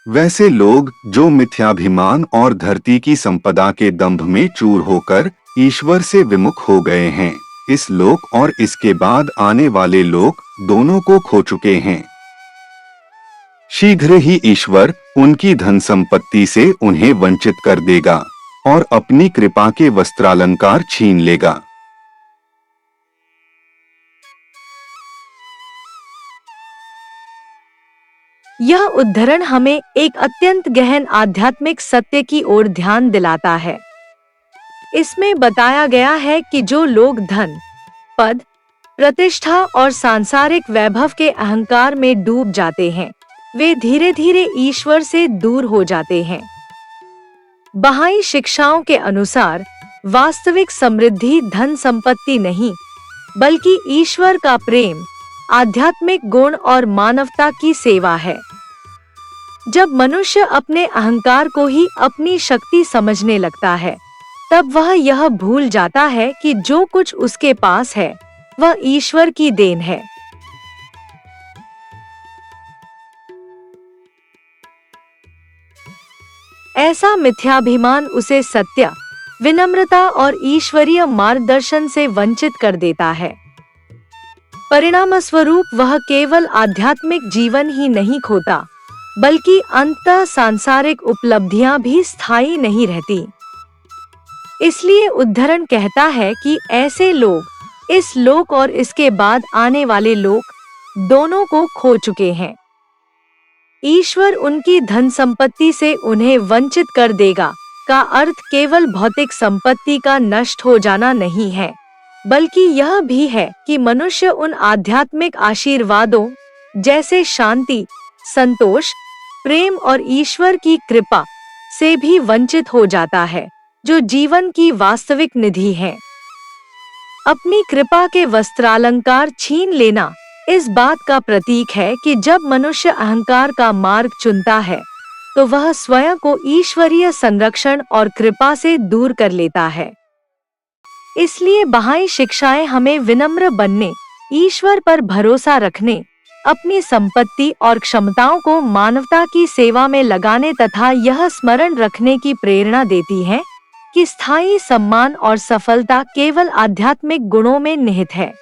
वैसे लोग जो मिथ्याभिमान और धरती की संपदा के दंभ में चूर होकर ईश्वर से विमुख हो गए हैं, इस लोक और इसके बाद आने वाले लोक दोनों को खो चुके हैं। शीघ्र ही ईश्वर उनकी धन संपत्ति से उन्हें वंचित कर देगा और अपनी कृपा के वस्त्रालंकार छीन लेगा। यह उद्धरण हमें एक अत्यंत गहन आध्यात्मिक सत्य की ओर ध्यान दिलाता है। इसमें बताया गया है कि जो लोग धन, पद, प्रतिष्ठा और सांसारिक वैभव के अहंकार में डूब जाते हैं, वे धीरे धीरे ईश्वर से दूर हो जाते हैं। बहाई शिक्षाओं के अनुसार वास्तविक समृद्धि धन संपत्ति नहीं, बल्कि ईश्वर का प्रेम, आध्यात्मिक गुण और मानवता की सेवा है। जब मनुष्य अपने अहंकार को ही अपनी शक्ति समझने लगता है, तब वह यह भूल जाता है कि जो कुछ उसके पास है वह ईश्वर की देन है। ऐसा मिथ्याभिमान उसे सत्य, विनम्रता और ईश्वरीय मार्गदर्शन से वंचित कर देता है। परिणामस्वरूप वह केवल आध्यात्मिक जीवन ही नहीं खोता, बल्कि अंततः सांसारिक उपलब्धियां भी स्थायी नहीं रहती। इसलिए उद्धरण कहता है कि ऐसे लोग इस लोक और इसके बाद आने वाले लोक दोनों को खो चुके हैं। ईश्वर उनकी धन संपत्ति से उन्हें वंचित कर देगा का अर्थ केवल भौतिक संपत्ति का नष्ट हो जाना नहीं है, बल्कि यह भी है कि मनुष्य उन आध्यात्मिक आशीर्वादों जैसे शांति, संतोष, प्रेम और ईश्वर की कृपा से भी वंचित हो जाता है, जो जीवन की वास्तविक निधि है। अपनी कृपा के वस्त्रालंकार छीन लेना इस बात का प्रतीक है कि जब मनुष्य अहंकार का मार्ग चुनता है, तो वह स्वयं को ईश्वरीय संरक्षण और कृपा से दूर कर लेता है। इसलिए बहाई शिक्षाएं हमें विनम्र बनने, ईश्वर पर भरोसा रखने, अपनी संपत्ति और क्षमताओं को मानवता की सेवा में लगाने तथा यह स्मरण रखने की प्रेरणा देती हैं कि स्थायी सम्मान और सफलता केवल आध्यात्मिक गुणों में निहित है।